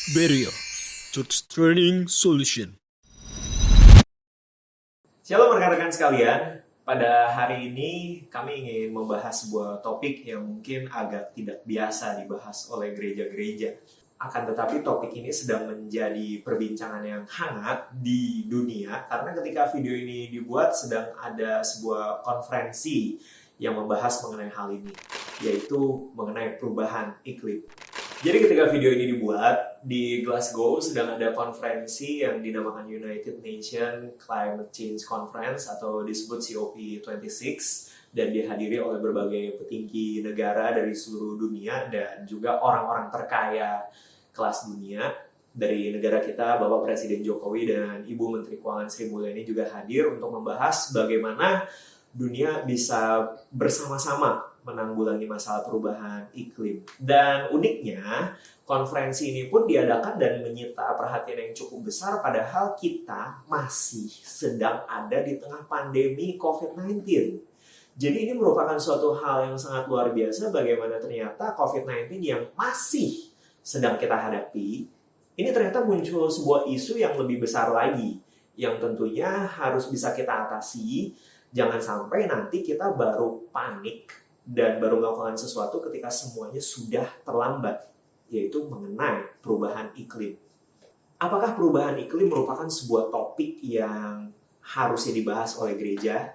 Berio, Church Training Solution. Shalom rekan-rekan sekalian, pada hari ini kami ingin membahas sebuah topik yang mungkin agak tidak biasa dibahas oleh gereja-gereja. Akan tetapi topik ini sedang menjadi perbincangan yang hangat di dunia karena ketika video ini dibuat sedang ada sebuah konferensi yang membahas mengenai hal ini, yaitu mengenai perubahan iklim. Jadi ketika video ini dibuat, di Glasgow sedang ada konferensi yang dinamakan United Nations Climate Change Conference atau disebut COP26 dan dihadiri oleh berbagai petinggi negara dari seluruh dunia dan juga orang-orang terkaya kelas dunia. Dari negara kita, Bapak Presiden Jokowi dan Ibu Menteri Keuangan Sri Mulyani juga hadir untuk membahas bagaimana dunia bisa bersama-sama menanggulangi masalah perubahan iklim. Dan uniknya, konferensi ini pun diadakan dan menyita perhatian yang cukup besar padahal kita masih sedang ada di tengah pandemi COVID-19. Jadi ini merupakan suatu hal yang sangat luar biasa bagaimana ternyata COVID-19 yang masih sedang kita hadapi, ini ternyata muncul sebuah isu yang lebih besar lagi, yang tentunya harus bisa kita atasi. Jangan sampai nanti kita baru panik dan baru melakukan sesuatu ketika semuanya sudah terlambat, yaitu mengenai perubahan iklim. Apakah perubahan iklim merupakan sebuah topik yang harusnya dibahas oleh gereja?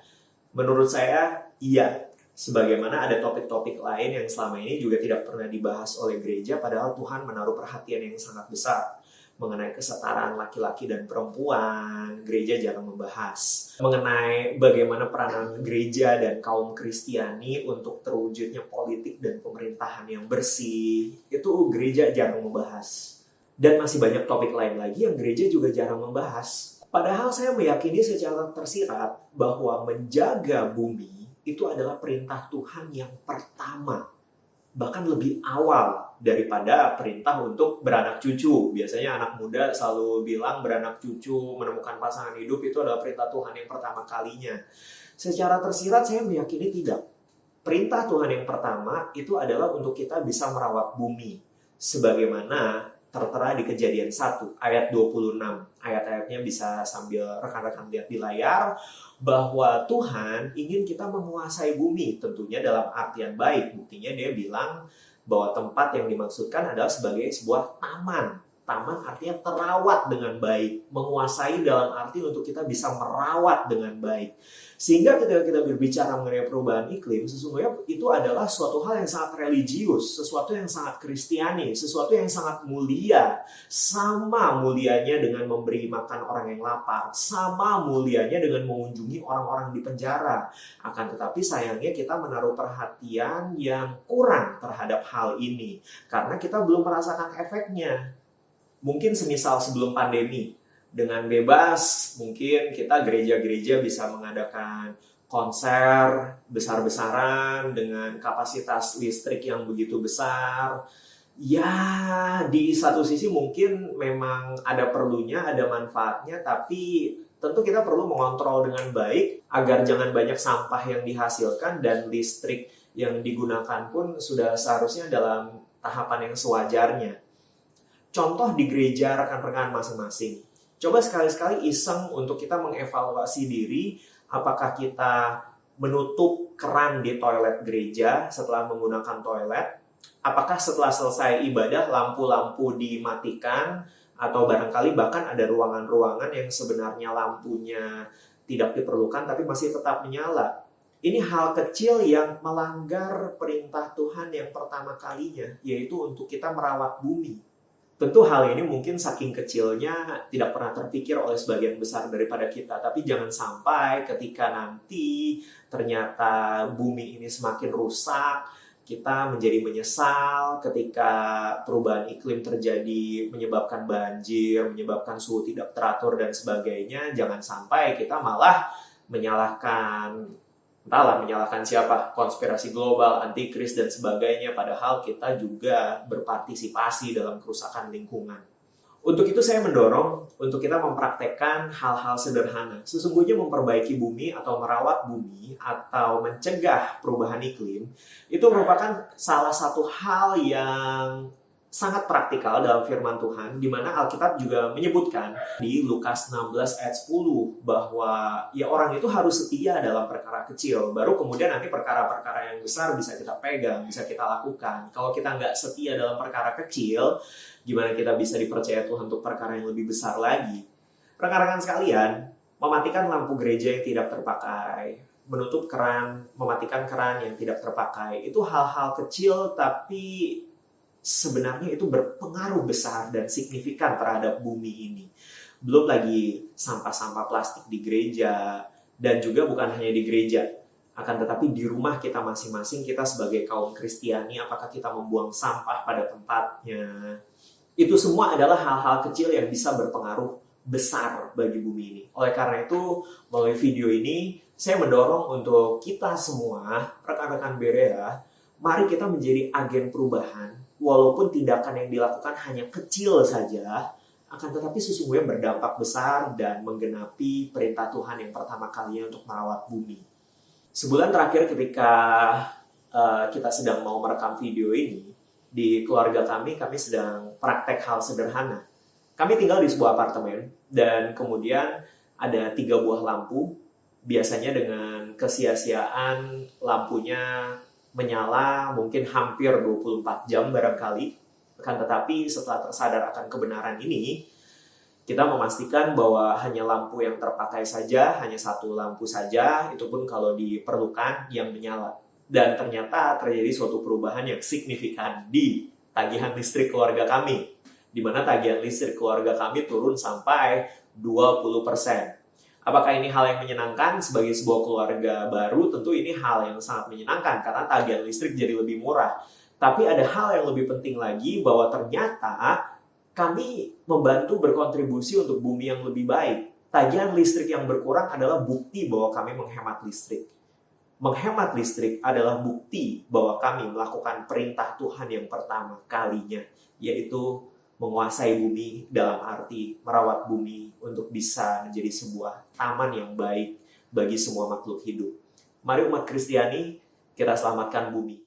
Menurut saya, iya. Sebagaimana ada topik-topik lain yang selama ini juga tidak pernah dibahas oleh gereja, padahal Tuhan menaruh perhatian yang sangat besar mengenai kesetaraan laki-laki dan perempuan, gereja jarang membahas. Mengenai bagaimana peranan gereja dan kaum Kristiani untuk terwujudnya politik dan pemerintahan yang bersih, itu gereja jarang membahas. Dan masih banyak topik lain lagi yang gereja juga jarang membahas. Padahal saya meyakini secara tersirat bahwa menjaga bumi itu adalah perintah Tuhan yang pertama, bahkan lebih awal daripada perintah untuk beranak cucu. Biasanya anak muda selalu bilang beranak cucu, menemukan pasangan hidup itu adalah perintah Tuhan yang pertama kalinya. Secara tersirat saya meyakini tidak. Perintah Tuhan yang pertama itu adalah untuk kita bisa merawat bumi. Sebagaimana tertera di Kejadian 1 ayat 26. Ayat-ayatnya bisa sambil rekan-rekan lihat di layar, bahwa Tuhan ingin kita menguasai bumi, tentunya dalam artian baik. Buktinya dia bilang bahwa tempat yang dimaksudkan adalah sebagai sebuah taman. Taman artinya terawat dengan baik. Menguasai dalam arti untuk kita bisa merawat dengan baik. Sehingga ketika kita berbicara mengenai perubahan iklim, sesungguhnya itu adalah suatu hal yang sangat religius, sesuatu yang sangat Kristiani, sesuatu yang sangat mulia. Sama mulianya dengan memberi makan orang yang lapar, sama mulianya dengan mengunjungi orang-orang di penjara. Akan tetapi sayangnya kita menaruh perhatian yang kurang terhadap hal ini, karena kita belum merasakan efeknya. Mungkin semisal sebelum pandemi, dengan bebas mungkin kita gereja-gereja bisa mengadakan konser besar-besaran dengan kapasitas listrik yang begitu besar. Ya, di satu sisi mungkin memang ada perlunya, ada manfaatnya, tapi tentu kita perlu mengontrol dengan baik agar jangan banyak sampah yang dihasilkan dan listrik yang digunakan pun sudah seharusnya dalam tahapan yang sewajarnya. Contoh di gereja rekan-rekan masing-masing. Coba sekali-sekali iseng untuk kita mengevaluasi diri, apakah kita menutup keran di toilet gereja setelah menggunakan toilet? Apakah setelah selesai ibadah lampu-lampu dimatikan? Atau barangkali bahkan ada ruangan-ruangan yang sebenarnya lampunya tidak diperlukan tapi masih tetap menyala. Ini hal kecil yang melanggar perintah Tuhan yang pertama kalinya, yaitu untuk kita merawat bumi. Tentu hal ini mungkin saking kecilnya tidak pernah terpikir oleh sebagian besar daripada kita. Tapi jangan sampai ketika nanti ternyata bumi ini semakin rusak, kita menjadi menyesal ketika perubahan iklim terjadi, menyebabkan banjir, menyebabkan suhu tidak teratur dan sebagainya. Jangan sampai kita malah menyalahkan siapa, konspirasi global, antikris dan sebagainya, padahal kita juga berpartisipasi dalam kerusakan lingkungan. Untuk itu saya mendorong untuk kita mempraktekkan hal-hal sederhana. Sesungguhnya memperbaiki bumi atau merawat bumi atau mencegah perubahan iklim itu merupakan salah satu hal yang sangat praktikal dalam firman Tuhan, di mana Alkitab juga menyebutkan di Lukas 16 ayat 10 bahwa ya orang itu harus setia dalam perkara kecil, baru kemudian nanti perkara-perkara yang besar bisa kita pegang, bisa kita lakukan. Kalau kita nggak setia dalam perkara kecil, gimana kita bisa dipercaya Tuhan untuk perkara yang lebih besar lagi? Rekan-rekan sekalian, mematikan lampu gereja yang tidak terpakai, menutup keran, mematikan keran yang tidak terpakai, itu hal-hal kecil tapi sebenarnya itu berpengaruh besar dan signifikan terhadap bumi ini. Belum lagi sampah-sampah plastik di gereja, dan juga bukan hanya di gereja, akan tetapi di rumah kita masing-masing, kita sebagai kaum Kristiani, apakah kita membuang sampah pada tempatnya? Itu semua adalah hal-hal kecil yang bisa berpengaruh besar bagi bumi ini. Oleh karena itu, melalui video ini, saya mendorong untuk kita semua, rekan-rekan Berea, mari kita menjadi agen perubahan, walaupun tindakan yang dilakukan hanya kecil saja, akan tetapi sesungguhnya berdampak besar dan menggenapi perintah Tuhan yang pertama kalinya untuk merawat bumi. Sebulan terakhir ketika kita sedang mau merekam video ini, di keluarga kami sedang praktek hal sederhana. Kami tinggal di sebuah apartemen, dan kemudian ada 3 buah lampu, biasanya dengan kesia-siaan lampunya menyala mungkin hampir 24 jam barangkali. Akan tetapi setelah tersadar akan kebenaran ini, kita memastikan bahwa hanya lampu yang terpakai saja, hanya 1 lampu saja, itu pun kalau diperlukan yang menyala. Dan ternyata terjadi suatu perubahan yang signifikan di tagihan listrik keluarga kami, di mana tagihan listrik keluarga kami turun sampai 20%. Apakah ini hal yang menyenangkan? Sebagai sebuah keluarga baru, tentu ini hal yang sangat menyenangkan karena tagihan listrik jadi lebih murah. Tapi ada hal yang lebih penting lagi, bahwa ternyata kami membantu berkontribusi untuk bumi yang lebih baik. Tagihan listrik yang berkurang adalah bukti bahwa kami menghemat listrik. Menghemat listrik adalah bukti bahwa kami melakukan perintah Tuhan yang pertama kalinya, yaitu menguasai bumi dalam arti merawat bumi untuk bisa menjadi sebuah taman yang baik bagi semua makhluk hidup. Mari umat Kristiani, kita selamatkan bumi.